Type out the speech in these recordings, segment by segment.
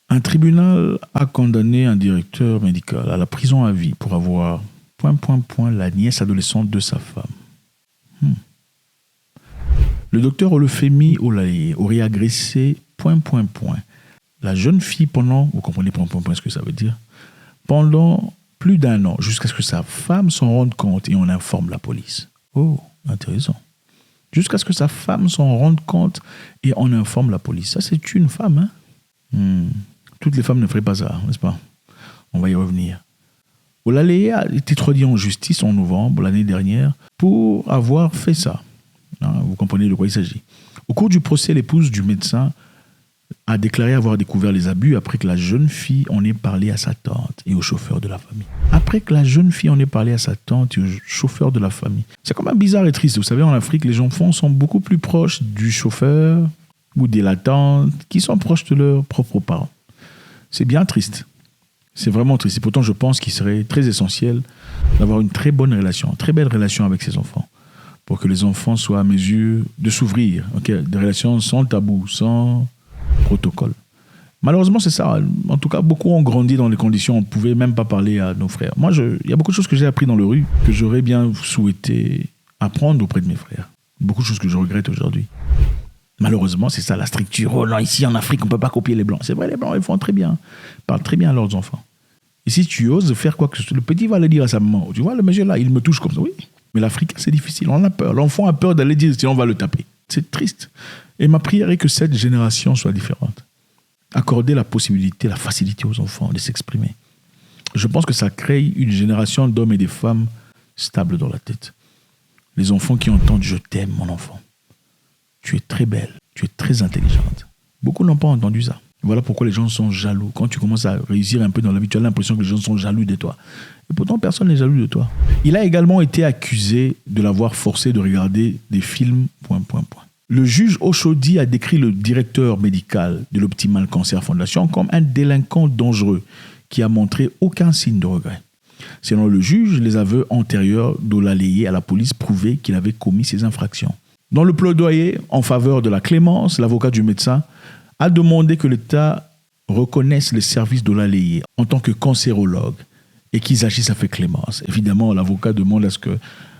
Un tribunal a condamné un directeur médical à la prison à vie pour avoir la nièce adolescente de sa femme. Le docteur Olufemi Olayeye aurait agressé la jeune fille pendant, vous comprenez ce que ça veut dire, pendant plus d'1 an, jusqu'à ce que sa femme s'en rende compte et on informe la police. Oh, intéressant. Jusqu'à ce que sa femme s'en rende compte et on informe la police. Ça, c'est une femme, hein? Toutes les femmes ne feraient pas ça, n'est-ce pas? On va y revenir. Olayeye a été traduit en justice en novembre l'année dernière pour avoir fait ça. Vous comprenez de quoi il s'agit. Au cours du procès, l'épouse du médecin a déclaré avoir découvert les abus après que la jeune fille en ait parlé à sa tante et au chauffeur de la famille. Après que la jeune fille en ait parlé à sa tante et au chauffeur de la famille. C'est quand même bizarre et triste. Vous savez, en Afrique, les enfants sont beaucoup plus proches du chauffeur ou de la tante qui sont proches de leurs propres parents. C'est bien triste. C'est vraiment triste. Et pourtant, je pense qu'il serait très essentiel d'avoir une très bonne relation, très belle relation avec ses enfants, pour que les enfants soient à mesure de s'ouvrir. Okay? Des relations sans tabou, sans protocole. Malheureusement, c'est ça. En tout cas, beaucoup ont grandi dans des conditions où on ne pouvait même pas parler à nos frères. Moi, il y a beaucoup de choses que j'ai appris dans le rue que j'aurais bien souhaité apprendre auprès de mes frères. Beaucoup de choses que je regrette aujourd'hui. Malheureusement, c'est ça la structure. Oh non, ici en Afrique, on ne peut pas copier les Blancs. C'est vrai, les Blancs, ils font très bien. Ils parlent très bien à leurs enfants. Et si tu oses faire quoi que ce soit, le petit va le dire à sa maman. Tu vois, le monsieur là, il me touche comme ça. Oui, mais l'Afrique, c'est difficile. On a peur. L'enfant a peur d'aller dire, sinon on va le taper. C'est triste. Et ma prière est que cette génération soit différente. Accorder la possibilité, la facilité aux enfants de s'exprimer. Je pense que ça crée une génération d'hommes et de femmes stables dans la tête. Les enfants qui entendent « Je t'aime, mon enfant. Tu es très belle. Tu es très intelligente. » Beaucoup n'ont pas entendu ça. Voilà pourquoi les gens sont jaloux. Quand tu commences à réussir un peu dans la vie, tu as l'impression que les gens sont jaloux de toi. Et pourtant, personne n'est jaloux de toi. Il a également été accusé de l'avoir forcé de regarder des films... Le juge Oshodi a décrit le directeur médical de l'Optimal Cancer Foundation comme un délinquant dangereux qui a montré aucun signe de regret. Selon le juge, les aveux antérieurs d'Olayeye à la police prouvaient qu'il avait commis ces infractions. Dans le plaidoyer en faveur de la clémence, l'avocat du médecin a demandé que l'État reconnaisse les services d'Olayeye en tant que cancérologue et qu'ils agissent avec clémence. Évidemment, l'avocat demande à ce que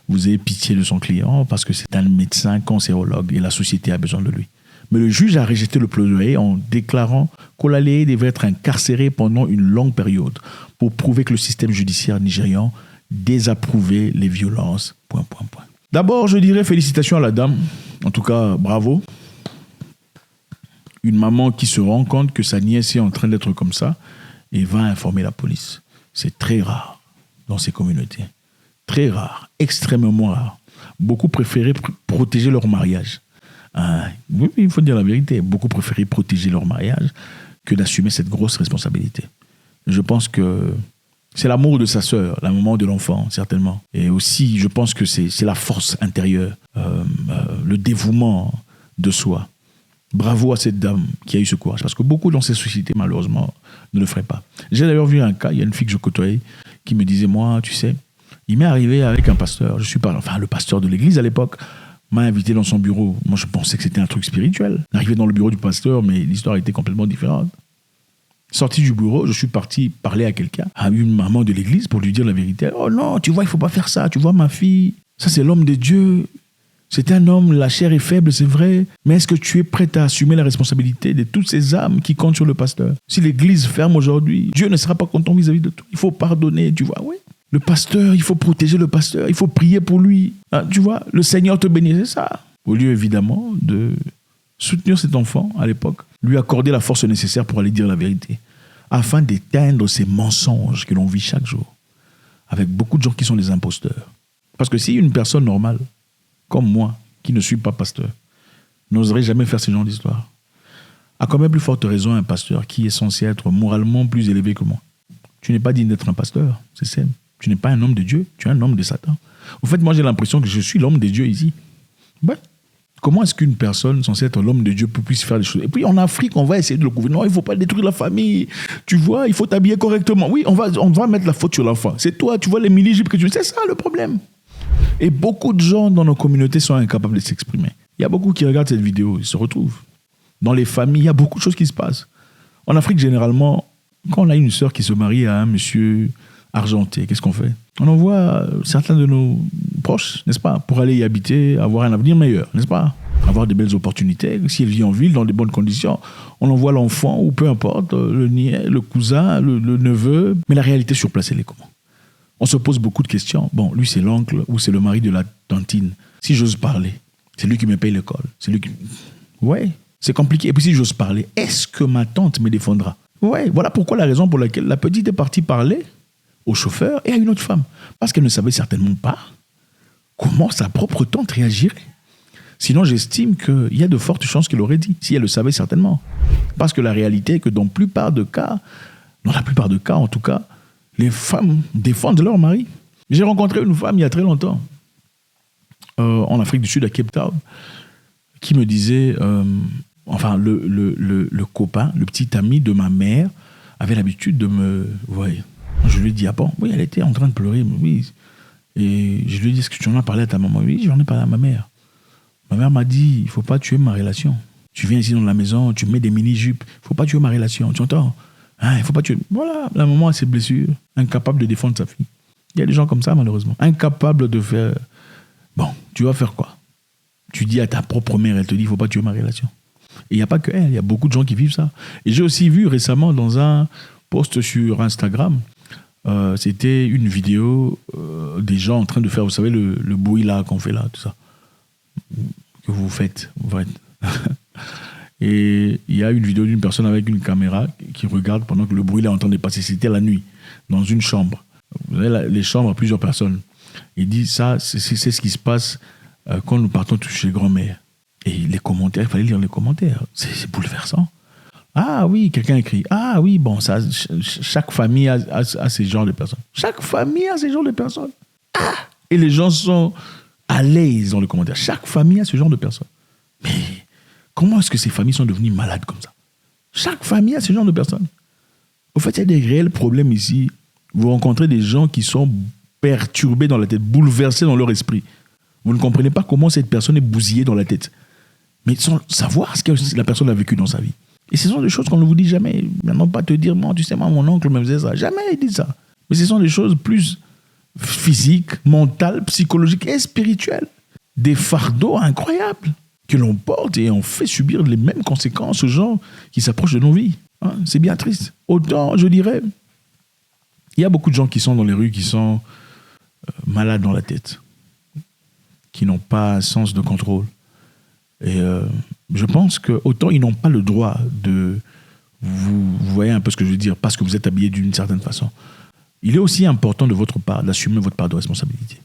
vous ayez pitié de son client parce que c'est un médecin cancérologue et la société a besoin de lui. Mais le juge a rejeté le plaidoyer en déclarant qu'Olayeye devait être incarcéré pendant une longue période pour prouver que le système judiciaire nigérian désapprouvait les violences. D'abord, je dirais félicitations à la dame. En tout cas, bravo. Une maman qui se rend compte que sa nièce est en train d'être comme ça et va informer la police. C'est très rare dans ces communautés. Très rare, extrêmement rare. Beaucoup préféraient protéger leur mariage. Oui, il faut dire la vérité. Beaucoup préféraient protéger leur mariage que d'assumer cette grosse responsabilité. Je pense que c'est l'amour de sa sœur, la maman de l'enfant, certainement. Et aussi, je pense que c'est la force intérieure, le dévouement de soi. Bravo à cette dame qui a eu ce courage. Parce que beaucoup dans ces sociétés, malheureusement, ne le feraient pas. J'ai d'ailleurs vu un cas, il y a une fille que je côtoyais qui me disait, moi, tu sais, il m'est arrivé avec un pasteur. Le pasteur de l'église à l'époque m'a invité dans son bureau. Moi, je pensais que c'était un truc spirituel. Arrivé dans le bureau du pasteur, mais l'histoire était complètement différente. Sorti du bureau, je suis parti parler à quelqu'un, à une maman de l'église, pour lui dire la vérité. Oh non, tu vois, il ne faut pas faire ça. Tu vois, ma fille, ça c'est l'homme de Dieu. C'est un homme, la chair est faible, c'est vrai. Mais est-ce que tu es prête à assumer la responsabilité de toutes ces âmes qui comptent sur le pasteur? Si l'église ferme aujourd'hui, Dieu ne sera pas content vis-à-vis de toi. Il faut pardonner, tu vois, oui. Le pasteur, il faut protéger le pasteur, il faut prier pour lui. Tu vois, le Seigneur te bénit, c'est ça. Au lieu, évidemment, de soutenir cet enfant, à l'époque, lui accorder la force nécessaire pour aller dire la vérité, afin d'éteindre ces mensonges que l'on vit chaque jour, avec beaucoup de gens qui sont des imposteurs. Parce que si une personne normale, comme moi, qui ne suis pas pasteur, n'oserait jamais faire ce genre d'histoire, a quand même plus forte raison un pasteur qui est censé être moralement plus élevé que moi. Tu n'es pas digne d'être un pasteur, c'est simple. Tu n'es pas un homme de Dieu, tu es un homme de Satan. En fait, moi, j'ai l'impression que je suis l'homme de Dieu ici. Ouais. Comment est-ce qu'une personne censée être l'homme de Dieu puisse faire des choses? Et puis, en Afrique, on va essayer de le couvrir. Non, il ne faut pas détruire la famille. Tu vois, il faut t'habiller correctement. Oui, on va mettre la faute sur l'enfant. C'est toi, tu vois, les millégipes que tu... C'est ça, le problème. Et beaucoup de gens dans nos communautés sont incapables de s'exprimer. Il y a beaucoup qui regardent cette vidéo, ils se retrouvent. Dans les familles, il y a beaucoup de choses qui se passent. En Afrique, généralement, quand on a une sœur qui se marie à un monsieur argenté, qu'est-ce qu'on fait? On envoie certains de nos proches, n'est-ce pas, pour aller y habiter, avoir un avenir meilleur, n'est-ce pas? Avoir des belles opportunités. Si elle vit en ville, dans des bonnes conditions, on envoie l'enfant, ou peu importe, le niais, le cousin, le neveu. Mais la réalité sur place, elle est comment? On se pose beaucoup de questions. Bon, lui, c'est l'oncle ou c'est le mari de la tantine. Si j'ose parler, c'est lui qui me paye l'école. C'est lui qui... Ouais, c'est compliqué. Et puis si j'ose parler, est-ce que ma tante me défendra? Ouais, voilà pourquoi la raison pour laquelle la petite est partie parler au chauffeur et à une autre femme. Parce qu'elle ne savait certainement pas comment sa propre tante réagirait. Sinon, j'estime qu'il y a de fortes chances qu'elle aurait dit, si elle le savait certainement. Parce que la réalité est que dans la plupart de cas, en tout cas, les femmes défendent leur mari. J'ai rencontré une femme il y a très longtemps, en Afrique du Sud, à Cape Town, qui me disait, le copain, le petit ami de ma mère, avait l'habitude de me... Ouais. Je lui ai dit, ah bon? Oui, elle était en train de pleurer, oui. Et je lui ai dit, est-ce que tu en as parlé à ta maman? Oui, j'en ai parlé à ma mère. Ma mère m'a dit, il ne faut pas tuer ma relation. Tu viens ici dans la maison, tu mets des mini-jupes, il ne faut pas tuer ma relation, tu entends? Il ne faut pas tuer... Voilà, la maman a ses blessures, incapable de défendre sa fille. Il y a des gens comme ça, malheureusement. Incapables de faire... Bon, tu vas faire quoi? Tu dis à ta propre mère, elle te dit, il ne faut pas tuer ma relation. Et il n'y a pas que elle, il y a beaucoup de gens qui vivent ça. Et j'ai aussi vu récemment dans un post sur Instagram, c'était une vidéo des gens en train de faire, vous savez, le bruit là qu'on fait là, tout ça. Que vous faites. Et il y a une vidéo d'une personne avec une caméra qui regarde pendant que le bruit là est en train de passer. C'était la nuit, dans une chambre. Vous avez les chambres à plusieurs personnes. Il dit ça, c'est ce qui se passe quand nous partons tous chez grand-mère. Et les commentaires, il fallait lire les commentaires. C'est bouleversant. Ah oui, quelqu'un écrit. Ah oui, bon, ça, chaque famille a ces genres de personnes. Chaque famille a ces genres de personnes. Ah! Et les gens sont à l'aise dans les commentaires. Chaque famille a ce genre de personnes. Mais comment est-ce que ces familles sont devenues malades comme ça? Chaque famille a ce genre de personnes. Au fait, il y a des réels problèmes ici. Vous rencontrez des gens qui sont perturbés dans la tête, bouleversés dans leur esprit. Vous ne comprenez pas comment cette personne est bousillée dans la tête. Mais sans savoir ce que la personne a vécu dans sa vie. Et ce sont des choses qu'on ne vous dit jamais. Maintenant, pas te dire, moi, tu sais, moi, mon oncle me faisait ça. Jamais il dit ça. Mais ce sont des choses plus physiques, mentales, psychologiques et spirituelles. Des fardeaux incroyables que l'on porte et on fait subir les mêmes conséquences aux gens qui s'approchent de nos vies. Hein, c'est bien triste. Autant, je dirais, il y a beaucoup de gens qui sont dans les rues, qui sont malades dans la tête, qui n'ont pas un sens de contrôle. Et je pense qu'autant ils n'ont pas le droit de... Vous voyez un peu ce que je veux dire, parce que vous êtes habillé d'une certaine façon. Il est aussi important de votre part d'assumer votre part de responsabilité,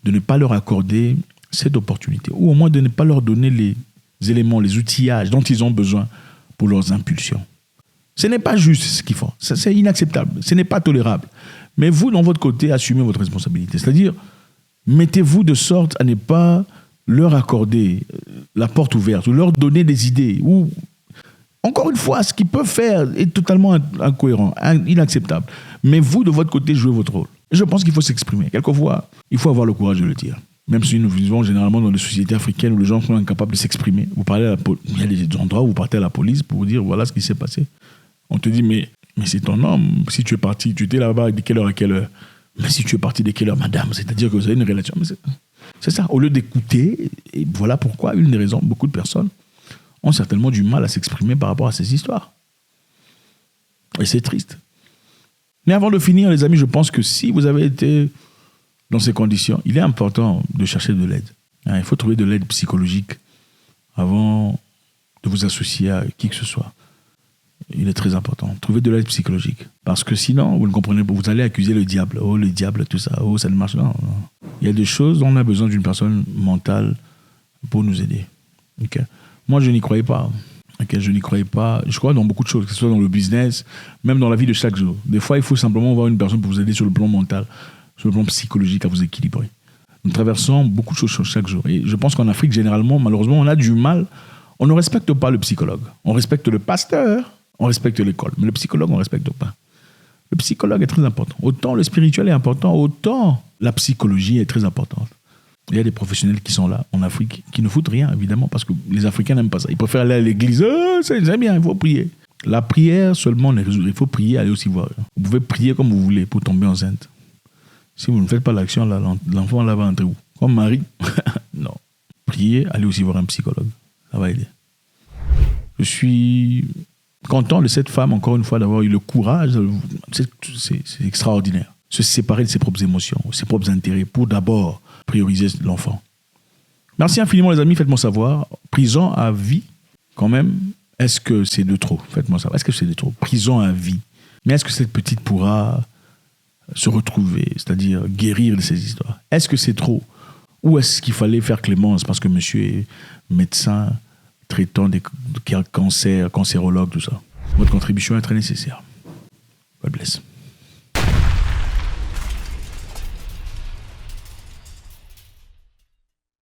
de ne pas leur accorder cette opportunité, ou au moins de ne pas leur donner les éléments, les outillages dont ils ont besoin pour leurs impulsions. Ce n'est pas juste ce qu'ils font, c'est inacceptable, ce n'est pas tolérable. Mais vous, dans votre côté, assumez votre responsabilité. C'est-à-dire, mettez-vous de sorte à ne pas leur accorder la porte ouverte ou leur donner des idées. Ou, encore une fois, ce qu'ils peuvent faire est totalement incohérent, inacceptable. Mais vous, de votre côté, jouez votre rôle. Et je pense qu'il faut s'exprimer. Quelquefois, il faut avoir le courage de le dire. Même si nous vivons généralement dans des sociétés africaines où les gens sont incapables de s'exprimer. Il y a des endroits où vous partez à la police pour vous dire voilà ce qui s'est passé. On te dit mais c'est ton homme. Si tu es parti, tu étais là-bas de quelle heure à quelle heure? Mais si tu es parti de quelle heure, madame? C'est-à-dire que vous avez une relation. Mais c'est ça. Au lieu d'écouter, et voilà pourquoi, une des raisons, beaucoup de personnes ont certainement du mal à s'exprimer par rapport à ces histoires. Et c'est triste. Mais avant de finir, les amis, je pense que si vous avez été dans ces conditions, il est important de chercher de l'aide. Il faut trouver de l'aide psychologique avant de vous associer à qui que ce soit. Il est très important. Trouver de l'aide psychologique. Parce que sinon, vous ne comprenez pas, vous allez accuser le diable. Oh, le diable, tout ça. Oh, ça ne marche pas. Non. Il y a des choses où on a besoin d'une personne mentale pour nous aider. Okay? Moi, je n'y croyais pas. Okay? Je n'y croyais pas. Je crois dans beaucoup de choses, que ce soit dans le business, même dans la vie de chaque jour. Des fois, il faut simplement avoir une personne pour vous aider sur le plan mental, sur le plan psychologique, à vous équilibrer. Nous traversons beaucoup de choses chaque jour. Et je pense qu'en Afrique, généralement, malheureusement, on a du mal. On ne respecte pas le psychologue. On respecte le pasteur, on respecte l'école. Mais le psychologue, on ne respecte pas. Le psychologue est très important. Autant le spirituel est important, autant la psychologie est très importante. Il y a des professionnels qui sont là, en Afrique, qui ne foutent rien, évidemment, parce que les Africains n'aiment pas ça. Ils préfèrent aller à l'église. C'est bien, il faut prier. La prière seulement les résout. Il faut prier, aller aussi voir. Vous pouvez prier comme vous voulez pour tomber enceinte. Si vous ne faites pas l'action, là, l'enfant là va entrer où? Comme Marie? Non. Priez, allez aussi voir un psychologue. Ça va aider. Je suis content de cette femme, encore une fois, d'avoir eu le courage. C'est extraordinaire. Se séparer de ses propres émotions, ses propres intérêts, pour d'abord prioriser l'enfant. Merci infiniment, les amis. Faites-moi savoir. Prison à vie, quand même. Est-ce que c'est de trop? Faites-moi savoir. Est-ce que c'est de trop? Prison à vie. Mais est-ce que cette petite pourra se retrouver, c'est-à-dire guérir de ces histoires? Est-ce que c'est trop? Ou est-ce qu'il fallait faire clémence parce que monsieur est médecin, traitant des cancers, cancérologue, tout ça? Votre contribution est très nécessaire. God bless.